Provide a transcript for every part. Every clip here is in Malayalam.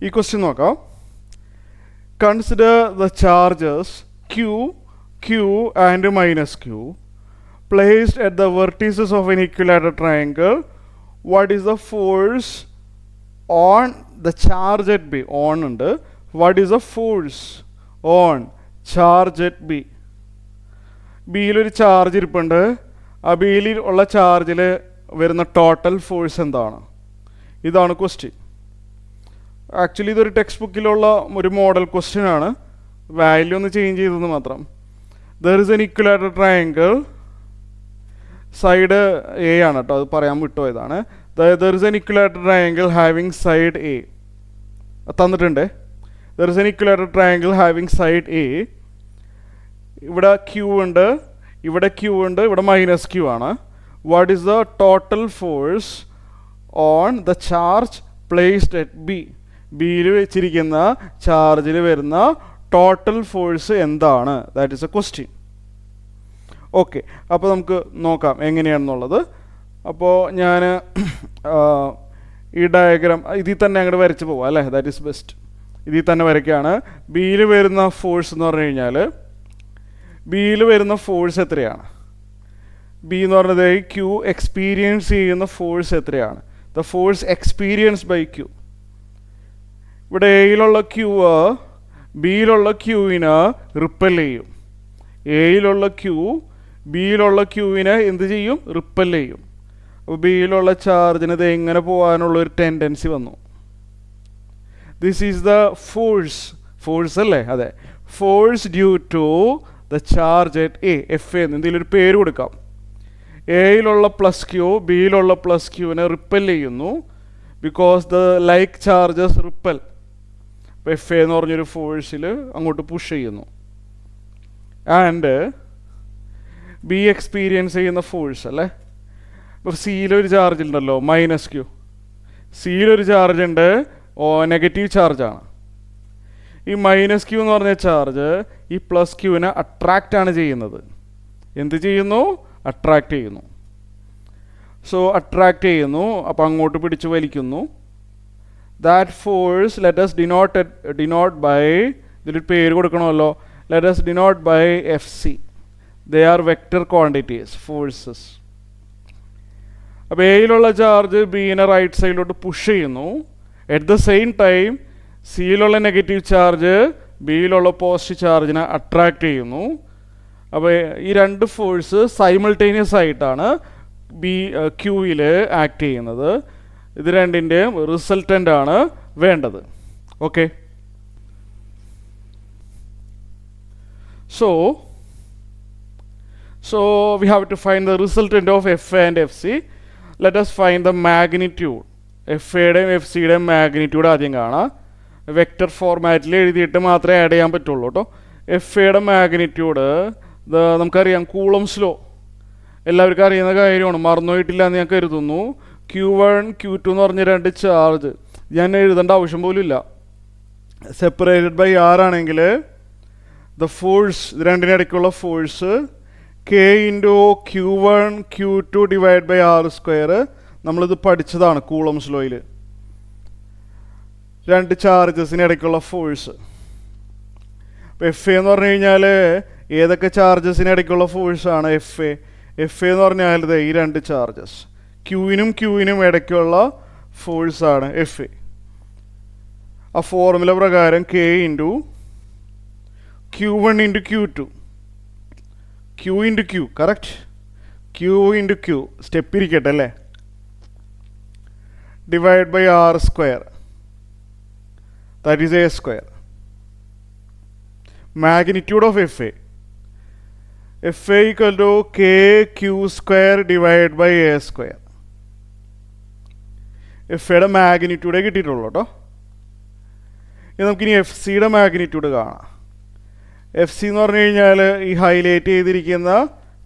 ഈ ക്വസ്റ്റ്യൻ നോക്കാം. Consider the charges Q, Q and minus Q placed at the vertices of an equilateral triangle. What is the force on the charge at B? On ഉണ്ട്. What is the force on charge at B? ബിയിലൊരു ചാർജ് ഇരിപ്പുണ്ട്. ആ ബിയിൽ ഉള്ള ചാർജിൽ വരുന്ന ടോട്ടൽ ഫോഴ്സ് എന്താണ്? ഇതാണ് ക്വസ്റ്റ്യൻ. ആക്ച്വലി ഇതൊരു ടെക്സ്റ്റ് ബുക്കിലുള്ള ഒരു മോഡൽ ക്വസ്റ്റ്യൻ ആണ്. വാല്യൂ ഒന്ന് ചേഞ്ച് ചെയ്തെന്ന് മാത്രം. There is an equilateral triangle. Side A ആണ് കേട്ടോ, അത് പറയാൻ വിട്ടുപോയതാണ്. There is an equilateral triangle having side A തന്നിട്ടുണ്ട്. There is an equilateral triangle having side A. ഇവിടെ ക്യൂ ഉണ്ട്, ഇവിടെ ക്യൂ ഉണ്ട്, ഇവിടെ മൈനസ് ക്യൂ ആണ്. What is the total force on the charge placed at B? ബിയിൽ വെച്ചിരിക്കുന്ന ചാർജിൽ വരുന്ന ടോട്ടൽ ഫോഴ്സ് എന്താണ്? That is A question. Okay, അപ്പോൾ നമുക്ക് നോക്കാം എങ്ങനെയാണെന്നുള്ളത്. അപ്പോൾ ഞാൻ ഈ ഡയഗ്രാം ഇതിൽ തന്നെ അങ്ങോട്ട് വരച്ച് പോവാം അല്ലേ? That is best. ഇതിൽ തന്നെ വരയ്ക്കുകയാണ്. ബിയിൽ വരുന്ന ഫോഴ്സ് എന്ന് പറഞ്ഞു കഴിഞ്ഞാൽ ബിയിൽ വരുന്ന ഫോഴ്സ് എത്രയാണ്? ബി എന്ന് പറഞ്ഞത് ക്യൂ എക്സ്പീരിയൻസ് ചെയ്യുന്ന ഫോഴ്സ് എത്രയാണ്? The force experience by Q. ഇവിടെ എയിലുള്ള ക്യൂ ബിയിലുള്ള ക്യൂവിന് റിപ്പൽ ചെയ്യും. എയിലുള്ള ക്യൂ ബിയിലുള്ള ക്യൂവിനെ എന്ത് ചെയ്യും? റിപ്പൽ ചെയ്യും. അപ്പോൾ ബിയിലുള്ള ചാർജിന് ഇത് എങ്ങനെ പോകാനുള്ളൊരു ടെൻഡൻസി വന്നു. ദിസ് ഈസ് ദ ഫോഴ്സ് അല്ലേ? അതെ, force due to the charge at A. F എന്ന് എന്തെങ്കിലും ഒരു പേര് കൊടുക്കാം. എയിലുള്ള പ്ലസ് ക്യൂ ബിയിലുള്ള പ്ലസ് ക്യൂവിനെ റിപ്പൽ ചെയ്യുന്നു. Because the like charges repel. അപ്പോൾ എഫ് എന്ന് പറഞ്ഞൊരു ഫോഴ്സിൽ അങ്ങോട്ട് പുഷ് ചെയ്യുന്നു. ആൻഡ് ബി എക്സ്പീരിയൻസ് ചെയ്യുന്ന ഫോഴ്സ് അല്ലേ? ഇപ്പോൾ സിയിലൊരു ചാർജ് ഉണ്ടല്ലോ, മൈനസ് ക്യൂ. സിയിലൊരു ചാർജ് ഉണ്ട്, നെഗറ്റീവ് ചാർജാണ്. ഈ മൈനസ് ക്യൂ എന്ന് പറഞ്ഞ ചാർജ് ഈ പ്ലസ് ക്യൂവിനെ അട്രാക്റ്റ് ആണ് ചെയ്യുന്നത്. എന്ത് ചെയ്യുന്നു? അട്രാക്റ്റ് ചെയ്യുന്നു. സോ അട്രാക്റ്റ് ചെയ്യുന്നു, അപ്പോൾ അങ്ങോട്ട് പിടിച്ച് വലിക്കുന്നു. That force let us denote by, ഇതിലൊരു പേര് കൊടുക്കണമല്ലോ, let us denote by FC. They are vector quantities, forces. അപ്പോൾ എയിലുള്ള ചാർജ് ബിയിനെ റൈറ്റ് സൈഡിലോട്ട് പുഷ് ചെയ്യുന്നു. അറ്റ് ദ സെയിം ടൈം സിയിലുള്ള നെഗറ്റീവ് ചാർജ് ബിയിലുള്ള പോസിറ്റീവ് ചാർജിനെ അട്രാക്റ്റ് ചെയ്യുന്നു. അപ്പോൾ ഈ രണ്ട് ഫോഴ്സ് സൈമിൾട്ടേനിയസ് ആയിട്ടാണ് ക്യൂവിൽ ആക്ട് ചെയ്യുന്നത്. ഇത് രണ്ടിൻ്റെയും റിസൾട്ടൻ്റ് ആണ് വേണ്ടത്. Okay, so we have to find the resultant of F and FC. Let us find the magnitude. എഫയുടെയും എഫ് സിയുടെയും മാഗ്നിറ്റ്യൂഡ് ആദ്യം കാണാം. വെക്റ്റർ ഫോർമാറ്റിൽ എഴുതിയിട്ട് മാത്രമേ ആഡ് ചെയ്യാൻ പറ്റുള്ളൂ കേട്ടോ. എഫയുടെ മാഗ്നിറ്റ്യൂഡ് നമുക്കറിയാം, കൂളംസ് ലോ എല്ലാവർക്കും അറിയുന്ന കാര്യമാണ്, മറന്നുപോയിട്ടില്ല എന്ന് ഞാൻ കരുതുന്നു. Q1 Q2 എന്ന് പറഞ്ഞ രണ്ട് ചാർജ് ഞാൻ എഴുതേണ്ട ആവശ്യം പോലും ഇല്ല. സെപ്പറേറ്റഡ് ബൈ ആർ ആണെങ്കിൽ ദ ഫോഴ്സ്, ഇത് രണ്ടിനിടയ്ക്കുള്ള force K into Q1 Q2 divide by R square. നമ്മളിത് പഠിച്ചതാണ് കൂളംസ് ലോയിൽ. രണ്ട് ചാർജസിന് ഇടയ്ക്കുള്ള ഫോഴ്സ്. അപ്പോൾ എഫ് എന്ന് പറഞ്ഞു കഴിഞ്ഞാൽ ഏതൊക്കെ ചാർജസിന് ഇടയ്ക്കുള്ള ഫോഴ്സാണ്? എഫ് എന്ന് പറഞ്ഞാൽ ഈ രണ്ട് ചാർജസ് ക്യൂവിനും ഇടയ്ക്കുള്ള ഫോഴ്സാണ് എഫ്. ആ ഫോർമുല പ്രകാരം K into Q1 into Q2, Q into Q, correct, Q into Q step ഇരിക്കട്ടെ അല്ലേ, divide by R square, that is A square. Magnitude of F A equal to KQ square divide by A square. എഫയുടെ മാഗ്നിറ്റ്യൂഡേ കിട്ടിയിട്ടുള്ളൂ കേട്ടോ. ഇനി നമുക്കിനി എഫ് സിയുടെ മാഗ്നിറ്റ്യൂഡ് കാണാം. എഫ് സി എന്ന് പറഞ്ഞു കഴിഞ്ഞാൽ ഈ ഹൈലൈറ്റ് ചെയ്തിരിക്കുന്ന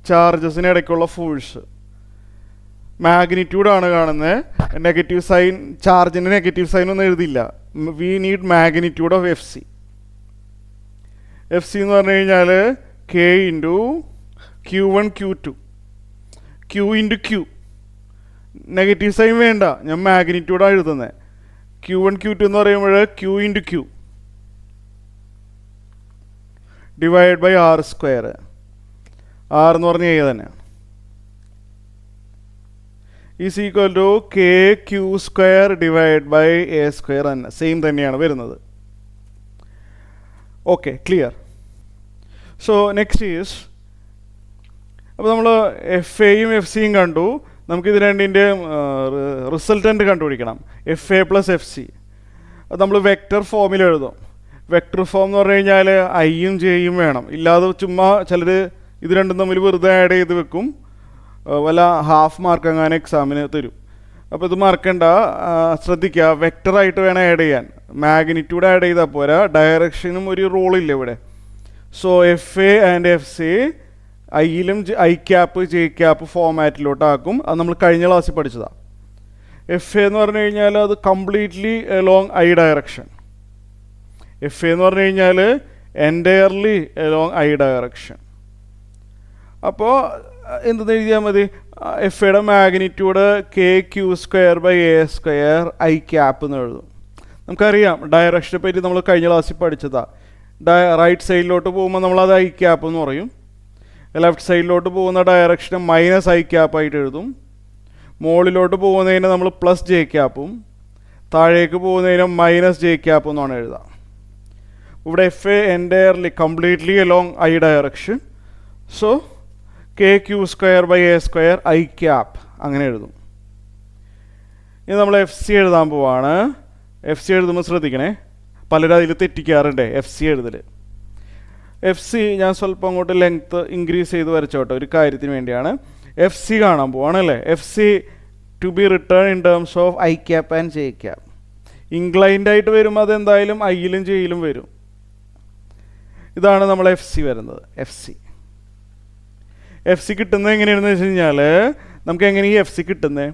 ചാർജസിന് ഇടയ്ക്കുള്ള ഫോഴ്സ് മാഗ്നിറ്റ്യൂഡാണ് കാണുന്നത്. നെഗറ്റീവ് സൈൻ, ചാർജിൻ്റെ നെഗറ്റീവ് സൈൻ ഒന്നും എഴുതില്ല. We need magnitude of F C. F C എന്ന് പറഞ്ഞു കഴിഞ്ഞാൽ K into Q1 Q2, Q into Q, negative sign വേണ്ട, ഞാൻ മാഗ്നിറ്റ്യൂഡാണ് എഴുതുന്നത്. Q1 Q2 എന്ന് പറയുമ്പോൾ Q into Q divide by R square. R എന്ന് പറഞ്ഞാൽ എ തന്നെയാണ്. Is equal to K Q square divide by A square തന്നെ, സെയിം തന്നെയാണ് വരുന്നത്. Okay, clear. So next is, അപ്പോൾ നമ്മൾ എഫ് എയും എഫ് സിയും കണ്ടു. നമുക്കിത് രണ്ടിൻ്റെയും റിസൾട്ടൻ്റ് കണ്ടുപിടിക്കണം. F A plus F C അത് നമ്മൾ വെക്റ്റർ ഫോമിൽ എഴുതും. വെക്റ്റർ ഫോം എന്ന് പറഞ്ഞു കഴിഞ്ഞാൽ ഐയും ജെയും വേണം. ഇല്ലാതെ ചുമ്മാ ചിലർ ഇത് രണ്ടും തമ്മിൽ വെറുതെ ആഡ് ചെയ്ത് വെക്കും, വല്ല ഹാഫ് മാർക്ക് അങ്ങനെ എക്സാമിന് തരും. അപ്പോൾ ഇത് മറക്കണ്ട, ശ്രദ്ധിക്കുക, വെക്റ്ററായിട്ട് വേണം ആഡ് ചെയ്യാൻ. മാഗ്നിറ്റ്യൂഡ് ആഡ് ചെയ്താൽ പോരാ, ഡയറക്ഷനും ഒരു റോളില്ല ഇവിടെ. So F A and F C ഐയിലും ഐ ക്യാപ്പ് ജെ ക്യാപ്പ് ഫോമാറ്റിലോട്ടാക്കും. അത് നമ്മൾ കഴിഞ്ഞ ക്ലാസ്സിൽ പഠിച്ചതാണ്. എഫ് എ എന്ന് പറഞ്ഞു കഴിഞ്ഞാൽ അത് completely along I direction. F A എന്ന് പറഞ്ഞു കഴിഞ്ഞാൽ എൻറ്റയർലി എലോങ് ഐ ഡയറക്ഷൻ. അപ്പോൾ എന്തെന്ന് എഴുതിയാൽ മതി, എഫ് എയുടെ magnitude K Q square by A square I cap എന്ന് എഴുതും. നമുക്കറിയാം ഡയറക്ഷനെ പറ്റി നമ്മൾ കഴിഞ്ഞ ക്ലാസ്സിൽ പഠിച്ചതാണ്. റൈറ്റ് സൈഡിലോട്ട് പോകുമ്പോൾ നമ്മളത് ഐ ക്യാപ്പ് എന്ന് പറയും. ലെഫ്റ്റ് സൈഡിലോട്ട് പോകുന്ന ഡയറക്ഷന് മൈനസ് ഐ ക്യാപ്പായിട്ട് എഴുതും. മുകളിലോട്ട് പോകുന്നതിന് നമ്മൾ പ്ലസ് ജെ ക്യാപ്പും താഴേക്ക് പോകുന്നതിന് മൈനസ് ജെ ക്യാപ്പും എന്നാണ് എഴുതാം. ഇവിടെ F A entirely completely along I direction. So K Q square by A square I cap അങ്ങനെ എഴുതും. ഇനി നമ്മൾ എഫ് സി എഴുതാൻ പോവാണ്. എഫ് സി എഴുതുമ്പോൾ ശ്രദ്ധിക്കണേ, പലരും അതിൽ തെറ്റിക്കാറുണ്ട് എഫ് സി എഴുതൽ. എഫ് സി ഞാൻ സ്വല്പം അങ്ങോട്ട് ലെങ്ത്ത് ഇൻക്രീസ് ചെയ്ത് വരച്ചോട്ടെ, ഒരു കാര്യത്തിന് വേണ്ടിയാണ്. എഫ് സി കാണാൻ പോവാണല്ലേ. F C to be written in terms of I cap and J cap. Inclined ആയിട്ട് വരുമ്പോൾ അതെന്തായാലും ഐയിലും ജെയിലും വരും. ഇതാണ് നമ്മൾ എഫ് സി വരുന്നത്. എഫ് സി കിട്ടുന്നത് എങ്ങനെയാണെന്ന് വെച്ച് കഴിഞ്ഞാൽ, നമുക്ക് എങ്ങനെ ഈ എഫ് സി കിട്ടുന്നത്?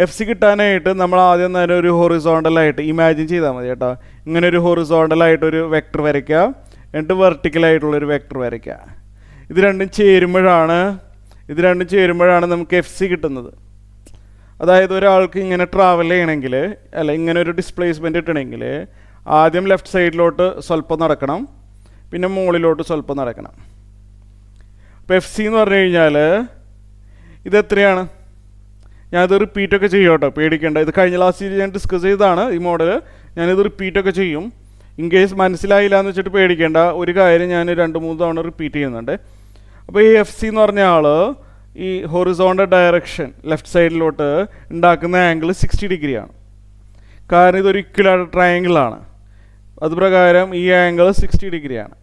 എഫ് സി കിട്ടാനായിട്ട് നമ്മൾ ആദ്യം തന്നെ ഒരു ഹൊറിസോണ്ടലായിട്ട് ഇമാജിൻ ചെയ്താൽ മതി കേട്ടോ. ഇങ്ങനെ ഒരു ഹൊറിസോണ്ടലായിട്ടൊരു വെക്ടർ വരയ്ക്കുക, എന്നിട്ട് വെർട്ടിക്കലായിട്ടുള്ളൊരു വെക്ടർ വരയ്ക്കുക. ഇത് രണ്ടും ചേരുമ്പോഴാണ് നമുക്ക് എഫ് സി കിട്ടുന്നത്. അതായത് ഒരാൾക്ക് ഇങ്ങനെ ട്രാവൽ ചെയ്യണമെങ്കിൽ, അല്ല ഇങ്ങനെ ഒരു ഡിസ്പ്ലേസ്മെൻറ്റ് കിട്ടണമെങ്കിൽ ആദ്യം ലെഫ്റ്റ് സൈഡിലോട്ട് സ്വല്പം നടക്കണം, പിന്നെ മുകളിലോട്ട് സ്വല്പം നടക്കണം. അപ്പോൾ എഫ് സി എന്ന് പറഞ്ഞു കഴിഞ്ഞാൽ ഇതെത്രയാണ്? ഞാനിത് റിപ്പീറ്റൊക്കെ ചെയ്യും കേട്ടോ, പേടിക്കേണ്ട. ഇത് കഴിഞ്ഞ ക്ലാസ്സിൽ ഞാൻ ഡിസ്കസ് ചെയ്തതാണ് ഈ മോഡൽ. ഞാനിത് റിപ്പീറ്റൊക്കെ ചെയ്യും. ഇൻ കേസ് മനസ്സിലായില്ല എന്ന് വെച്ചിട്ട് പേടിക്കേണ്ട. ഒരു കാര്യം ഞാൻ 2-3 തവണ റിപ്പീറ്റ് ചെയ്യുന്നുണ്ട്. അപ്പോൾ ഈ എഫ് സി എന്ന് പറഞ്ഞ ആൾ ഈ ഹൊറിസോണ്ടൽ ഡയറക്ഷൻ ലെഫ്റ്റ് സൈഡിലോട്ട് ഉണ്ടാക്കുന്ന ആംഗിൾ 60 ഡിഗ്രിയാണ്. കാരണം ഇതൊരു ഇക്വലാറ്റർ ട്രയാങ്കിളാണ്. അതുപ്രകാരം ഈ ആംഗിൾ 60 ഡിഗ്രിയാണ്.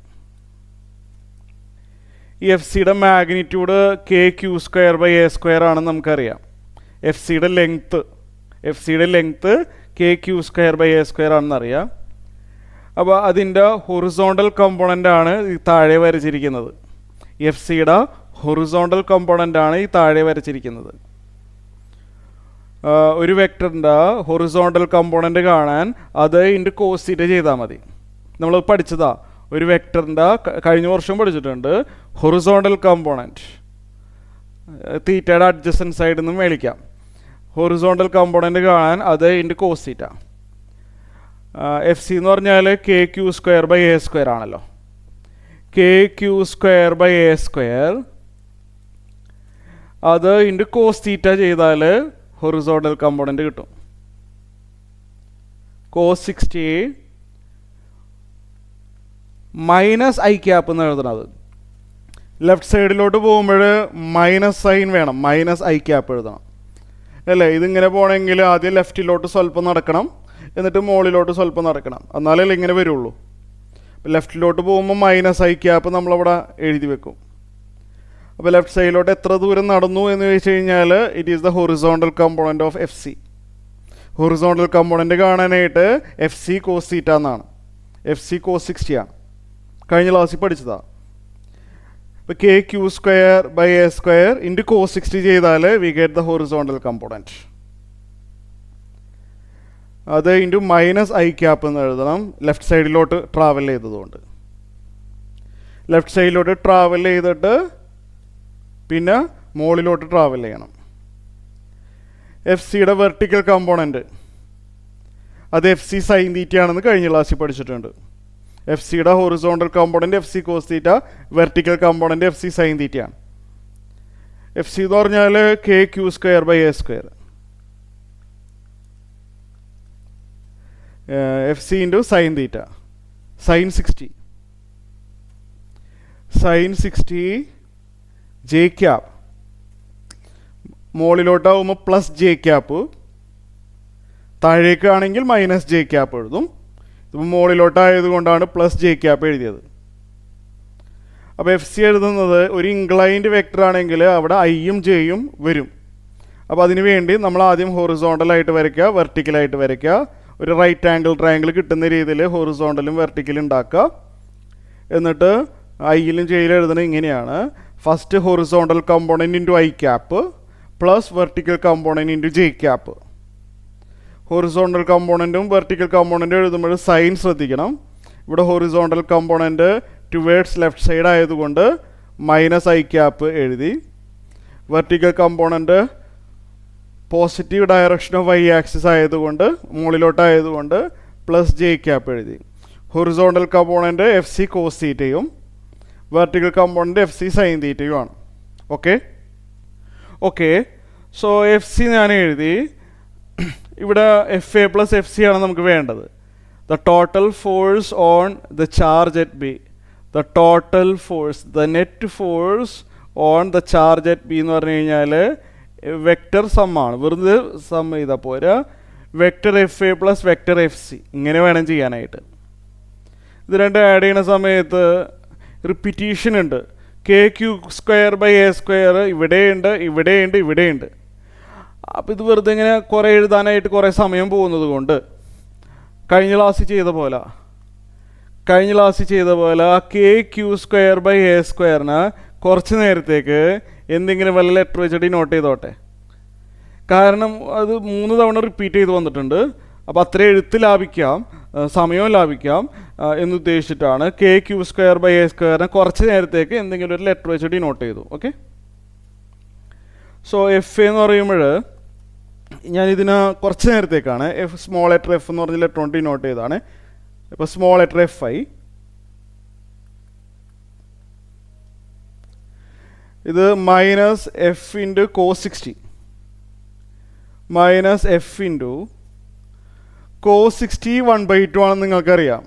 ഈ എഫ് സിയുടെ magnitude K Q square by A square ആണെന്ന് നമുക്കറിയാം. എഫ് സിയുടെ length K Q square by A square ആണെന്ന് അറിയാം. അപ്പോൾ അതിൻ്റെ ഹൊറിസോണ്ടൽ കമ്പോണൻ്റ് ആണ് ഈ താഴെ വരച്ചിരിക്കുന്നത്. എഫ് സിയുടെ ഹൊറിസോണ്ടൽ കമ്പോണൻ്റ് ആണ് ഈ താഴെ വരച്ചിരിക്കുന്നത്. ഒരു വെക്ടറിൻ്റെ ഹൊറിസോണ്ടൽ കമ്പോണൻ്റ് കാണാൻ അത് ഇൻറ്റു കോസ് തീറ്റ ചെയ്താൽ മതി. നമ്മൾ പഠിച്ചതാ, ഒരു വെക്ടറിൻ്റെ കഴിഞ്ഞ വർഷം പഠിച്ചിട്ടുണ്ട്. ഹൊറിസോണ്ടൽ കമ്പോണൻറ്റ് തീറ്റയുടെ അഡ്ജസൻറ്റ് സൈഡിൽ നിന്നും മേടിക്കാം. ഹൊറിസോണ്ടൽ കമ്പോണൻ്റ് കാണാൻ അത് into cos theta. F C എന്ന് പറഞ്ഞാൽ K Q square by A square ആണല്ലോ. K Q square by A square അത് ഇൻറ്റു കോസ് തീറ്റ ചെയ്താൽ ഹൊറിസോണ്ടൽ കമ്പോണൻ്റ് കിട്ടും. കോസ് 60 മൈനസ് ഐ ക്യാപ്പ് എന്ന് എഴുതണത്. ലെഫ്റ്റ് സൈഡിലോട്ട് പോകുമ്പോൾ മൈനസ് സൈൻ വേണം, മൈനസ് ഐ ക്യാപ്പ് എഴുതണം അല്ലേ. ഇതിങ്ങനെ പോകണമെങ്കിൽ ആദ്യം ലെഫ്റ്റിലോട്ട് സ്വല്പം നടക്കണം, എന്നിട്ട് മുകളിലോട്ട് സ്വല്പം നടക്കണം, എന്നാലല്ലേ ഇങ്ങനെ വരുള്ളൂ. ലെഫ്റ്റിലോട്ട് പോകുമ്പോൾ മൈനസ് ഐ ക്യാപ്പ് നമ്മളവിടെ എഴുതി വെക്കും. അപ്പോൾ ലെഫ്റ്റ് സൈഡിലോട്ട് എത്ര ദൂരം നടന്നു എന്ന് ചോദിച്ചു കഴിഞ്ഞാൽ it is the horizontal component of F C. Horizontal component കാണാനായിട്ട് എഫ് സി കോസ് തീറ്റ എന്നാണ്. എഫ് സി കോസ് 60 ആണ്, കഴിഞ്ഞ ക്ലാസ്സിൽ പഠിച്ചതാണ്. ഇപ്പോൾ K Q square by A square into cos 60 ചെയ്താൽ we get the horizontal component. അത് ഇൻറ്റു മൈനസ് ഐ ക്യാപ്പ് എന്ന് എഴുതണം, ലെഫ്റ്റ് സൈഡിലോട്ട് ട്രാവൽ ചെയ്തതുകൊണ്ട്. ലെഫ്റ്റ് സൈഡിലോട്ട് ട്രാവൽ ചെയ്തിട്ട് പിന്നെ മുകളിലോട്ട് ട്രാവൽ ചെയ്യണം. എഫ് സിയുടെ വെർട്ടിക്കൽ കമ്പോണൻറ്റ് അത് എഫ് സി സൈൻ തീറ്റ ആണെന്ന് കഴിഞ്ഞ ക്ലാസ്സിൽ പഠിച്ചിട്ടുണ്ട്. എഫ് സിയുടെ horizontal component F C cos theta, vertical component F C sine തീറ്റയാണ്. എഫ് സി എന്ന് പറഞ്ഞാൽ K Q square by A square, F C into sine theta, sine 60, sine 60 J cap, മുകളിലോട്ടാവുമ്പോൾ പ്ലസ് ജെ ക്യാപ്പ്, താഴേക്കാണെങ്കിൽ മൈനസ് ജെ ക്യാപ്പ് എഴുതും. ഇതിപ്പോൾ മുകളിലോട്ടായത് കൊണ്ടാണ് പ്ലസ് ജെ ക്യാപ്പ് എഴുതിയത്. അപ്പോൾ എഫ് സി എഴുതുന്നത് ഒരു ഇൻക്ലൈൻഡ് വെക്ടർ ആണെങ്കിൽ അവിടെ ഐയും ജെയും വരും. അപ്പോൾ അതിന് വേണ്ടി നമ്മൾ ആദ്യം ഹൊറിസോണ്ടലായിട്ട് വരയ്ക്കുക, വെർട്ടിക്കലായിട്ട് വരയ്ക്കുക. ഒരു റൈറ്റ് ആംഗിൾ ട്രയാംഗിൾ കിട്ടുന്ന രീതിയിൽ ഹൊറിസോണ്ടലും വെർട്ടിക്കലും ഉണ്ടാക്കുക. എന്നിട്ട് ഐയിലും ജെയിലും എഴുതുന്നത് ഇങ്ങനെയാണ്: first horizontal component into I cap plus vertical component into J cap. Horizontal കമ്പോണൻറ്റും വെർട്ടിക്കൽ കമ്പോണൻറ്റും എഴുതുമ്പോൾ സൈൻ ശ്രദ്ധിക്കണം. ഇവിടെ horizontal component towards left side ആയതുകൊണ്ട് മൈനസ് ഐ ക്യാപ്പ് എഴുതി. Vertical component positive direction of Y axis ആയതുകൊണ്ട് മുകളിലോട്ടായതുകൊണ്ട് പ്ലസ് ജെ ക്യാപ്പ് എഴുതി. Horizontal component F C cos തീറ്റയും vertical component F C sine തീറ്റയുമാണ്. ഓക്കെ, സോ എഫ് സി ഞാൻ എഴുതി. ഇവിടെ F A plus F C ആണ് നമുക്ക് വേണ്ടത്. The total force on the charge at B, the total force, the net force on the charge at B എന്ന് പറഞ്ഞു കഴിഞ്ഞാൽ വെക്റ്റർ സമ്മാണ്. വെറുതെ സം ചെയ്താൽ പോരാ, vector F A plus vector F C ഇങ്ങനെ വേണം ചെയ്യാനായിട്ട്. ഇത് രണ്ട് ആഡ് ചെയ്യുന്ന സമയത്ത് റിപ്പീറ്റീഷൻ ഉണ്ട്. K Q square by A square ഇവിടെയുണ്ട്, ഇവിടെയുണ്ട്, ഇവിടെയുണ്ട്. അപ്പോൾ ഇത് വെറുതെ ഇങ്ങനെ കുറേ എഴുതാനായിട്ട് കുറേ സമയം പോകുന്നത് കൊണ്ട് കഴിഞ്ഞ ക്ലാസ്സിൽ ചെയ്ത പോലെ K Q square by A സ്ക്വയറിന് കുറച്ച് നേരത്തേക്ക് എന്തെങ്കിലും വല്ല ലെറ്റർ വെച്ചിട്ട് നോട്ട് ചെയ്തോട്ടെ. കാരണം അത് 3 തവണ റിപ്പീറ്റ് ചെയ്ത് വന്നിട്ടുണ്ട്. അപ്പോൾ അത്ര എഴുത്ത് ലാഭിക്കാം, സമയവും ലാഭിക്കാം എന്നുദ്ദേശിച്ചിട്ടാണ് K Q square by A സ്ക്വയറിന് കുറച്ച് നേരത്തേക്ക് എന്തെങ്കിലും ഒരു ലെറ്റർ വെച്ചിട്ട് നോട്ട് ചെയ്തു. ഓക്കെ, സോ എഫ് എന്ന് പറയുമ്പോൾ ഞാനിതിന് കുറച്ച് നേരത്തേക്കാണ് എഫ് സ്മോൾ ലെറ്റർ എഫ് എന്ന് പറഞ്ഞ ലെറ്റർ കൊണ്ട് നോട്ട് ചെയ്തതാണ്. ഇപ്പോൾ സ്മോൾ ലെറ്റർ എഫ് ഐ, ഇത് minus F into cos 60, minus F into cos 60 1/2 ആണെന്ന് നിങ്ങൾക്കറിയാം.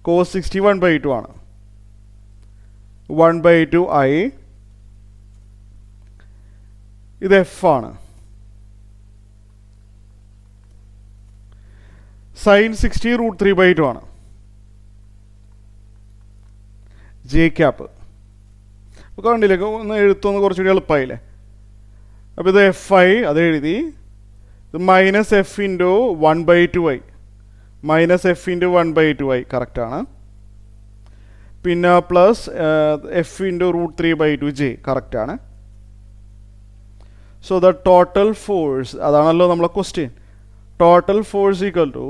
കോസ് 60 1/2 ആണ്. 1/2 ഐ, ഇത് എഫ് ആണ്. സൈൻ 60 √3/2 ആണ്. ജെ ക്യാപ്പ് അപ്പോൾ കണ്ടില്ലേ, ഒന്ന് എഴുത്തൊന്ന് കുറച്ചുകൂടി എളുപ്പമായില്ലേ. അപ്പോൾ ഇത് എഫ് ഐ അത് എഴുതി. ഇത് minus F into 1/2 I, minus F into 1/2 I കറക്റ്റാണ്. പിന്നെ പ്ലസ് എഫ് ഇൻറ്റു √3/2 ജെ കറക്റ്റാണ്. സോ ദ ടോട്ടൽ ഫോഴ്സ്, അതാണല്ലോ നമ്മളെ question, total force equal to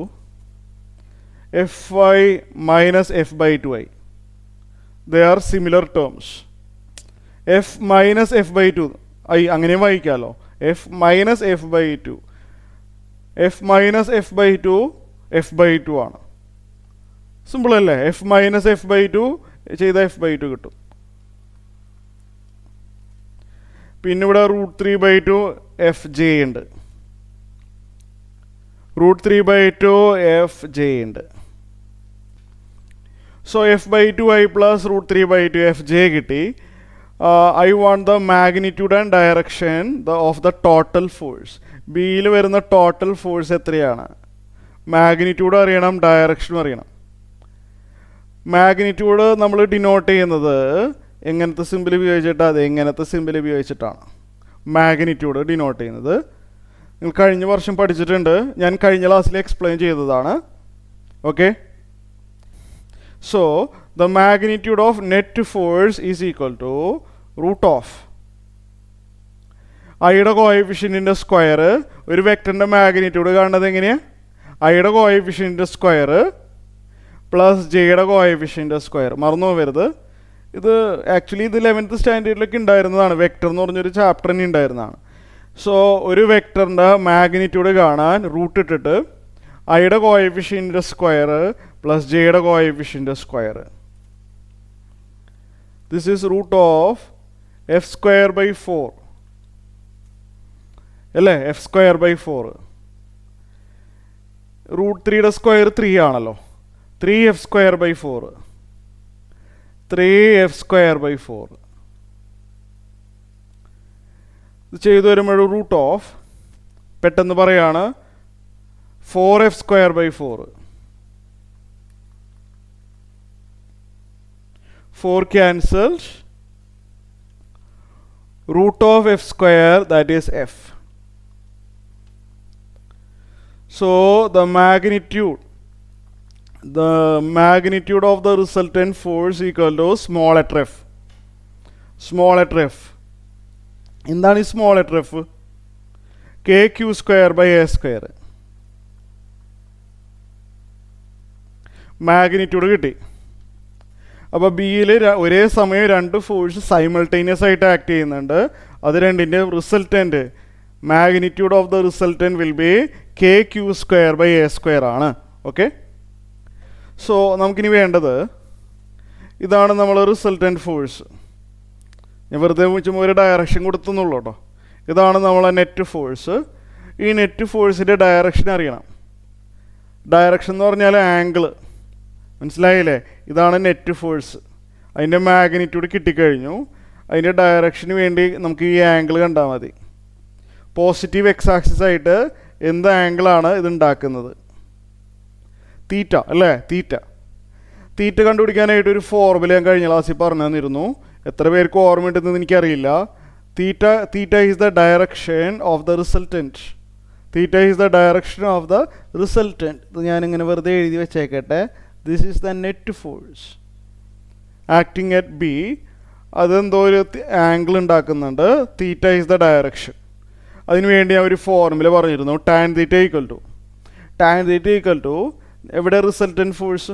F I minus f/2 I. They are similar terms. F minus f/2 I അങ്ങനെയും വായിക്കാമല്ലോ. F minus f/2, F minus f/2 f/2 ആണ്. സിമ്പിൾ അല്ലേ? എഫ് മൈനസ് f/2 ചെയ്ത f/2 കിട്ടും. പിന്നെ ഇവിടെ √3/2 എഫ് ജെ ഉണ്ട്, √3/2 എഫ് ജെ ഉണ്ട്. So f/2 I plus √3/2 F J കിട്ടി. I want the magnitude and direction of the total force. ബിയിൽ വരുന്ന ടോട്ടൽ ഫോഴ്സ് എത്രയാണ്? മാഗ്നിറ്റ്യൂഡ് അറിയണം, ഡയറക്ഷനും അറിയണം. മാഗ്നിറ്റ്യൂഡ് നമ്മൾ ഡിനോട്ട് ചെയ്യുന്നത് എങ്ങനത്തെ സിമ്പിൾ ഉപയോഗിച്ചിട്ട്, അത് എങ്ങനത്തെ സിമ്പിൾ ഉപയോഗിച്ചിട്ടാണ് മാഗ്നിറ്റ്യൂഡ് ഡിനോട്ട് ചെയ്യുന്നത്. നിങ്ങൾ കഴിഞ്ഞ വർഷം പഠിച്ചിട്ടുണ്ട്, ഞാൻ കഴിഞ്ഞ ക്ലാസ്സിൽ എക്സ്പ്ലെയിൻ ചെയ്തതാണ്. Okay, so the magnitude of net force is equal to root of ഐയുടെ കോഎഫിഷ്യൻറ്റിൻ്റെ സ്ക്വയർ. ഒരു വെക്ടറിൻ്റെ മാഗ്നിറ്റ്യൂഡ് കാണുന്നത് എങ്ങനെയാണ്? ഐയുടെ കോഎഫിഷ്യൻറ്റിൻ്റെ സ്ക്വയർ പ്ലസ് ജെയുടെ കോഎഫിഷ്യൻറ്റിൻ്റെ സ്ക്വയർ. മറന്നു പോകരുത്. ഇത് ആക്ച്വലി ഇത് 11th സ്റ്റാൻഡേർഡിലൊക്കെ ഉണ്ടായിരുന്നതാണ്. വെക്ടർ എന്ന് പറഞ്ഞൊരു ചാപ്റ്റർ തന്നെ ഉണ്ടായിരുന്നതാണ്. സോ ഒരു വെക്ടറിൻ്റെ മാഗ്നിറ്റ്യൂഡ് കാണാൻ റൂട്ട് ഇട്ടിട്ട് ഐയുടെ കോഎഫിഷ്യൻ്റെ സ്ക്വയർ പ്ലസ് ജെയുടെ കോഎഫിഷ്യൻ്റെ square. This is root of F square by 4 അല്ലേ, എഫ് സ്ക്വയർ ബൈ 4. റൂട്ട് 3യുടെ സ്ക്വയർ 3 ആണല്ലോ, 3f square by 4, 3f square by 4. ഇത് ചെയ്തു വരുമ്പോൾ റൂട്ട് ഓഫ് പെട്ടെന്ന് പറയാണ് 4f square by 4. 4 cancels. Root of f square, that is f. So the magnitude of the resultant force equal to small letter f. Small letter f. എന്താണ് ഈ small letter F? K Q square by A square. Magnitude കിട്ടി. അപ്പോൾ ബിയിൽ ഒരേ സമയം 2 ഫോഴ്സ് സൈമൾട്ടേനിയസ് ആയിട്ട് ആക്ട് ചെയ്യുന്നുണ്ട്. അത് രണ്ടിൻ്റെ resultant magnitude of the resultant will be K Q square by A square ആണ്. ഓക്കെ, സോ നമുക്കിനി വേണ്ടത് ഇതാണ് നമ്മൾ റിസൾട്ടൻറ്റ് ഫോഴ്സ്. ഞാൻ വെറുതെ ചുമ്മാ ഒരു ഡയറക്ഷൻ കൊടുത്തുന്നുള്ളൂ കേട്ടോ. ഇതാണ് നമ്മളെ നെറ്റ് ഫോഴ്സ്. ഈ നെറ്റ് ഫോഴ്സിൻ്റെ ഡയറക്ഷൻ അറിയണം. ഡയറക്ഷൻ എന്ന് പറഞ്ഞാൽ ആംഗിൾ, മനസ്സിലായില്ലേ? ഇതാണ് നെറ്റ് ഫോഴ്സ്. അതിൻ്റെ മാഗ്നിറ്റ്യൂഡ് കിട്ടിക്കഴിഞ്ഞു. അതിൻ്റെ ഡയറക്ഷന് വേണ്ടി നമുക്ക് ഈ ആംഗിൾ കണ്ടാൽ മതി. പോസിറ്റീവ് എക്സ് ആക്സിസ് ആയിട്ട് എന്ത് ആംഗിളാണ് ഇത് ഉണ്ടാക്കുന്നത്? തീറ്റ അല്ലേ, തീറ്റ. തീറ്റ കണ്ടുപിടിക്കാനായിട്ട് ഒരു ഫോർമുല ഞാൻ കഴിഞ്ഞ ക്ലാസ്സിൽ പറഞ്ഞു തന്നിരുന്നു. എത്ര പേർക്ക് ഓർമ്മയുണ്ടെന്ന് എനിക്കറിയില്ല. Theta is the direction of the resultant. Theta is the direction of the resultant. ഇത് ഞാനിങ്ങനെ വെറുതെ എഴുതി വെച്ചേക്കട്ടെ. This is the net force acting at B. അതെന്തോ ഒരു ആംഗിൾ ഉണ്ടാക്കുന്നുണ്ട്. Theta is the direction. അതിനുവേണ്ടി ഞാൻ ഒരു ഫോർമുല പറഞ്ഞിരുന്നു. ടാൻ തീറ്റ ഈക്വൽ ടു എവിടെ റിസൾട്ടൻറ്റ് ഫോഴ്സ്?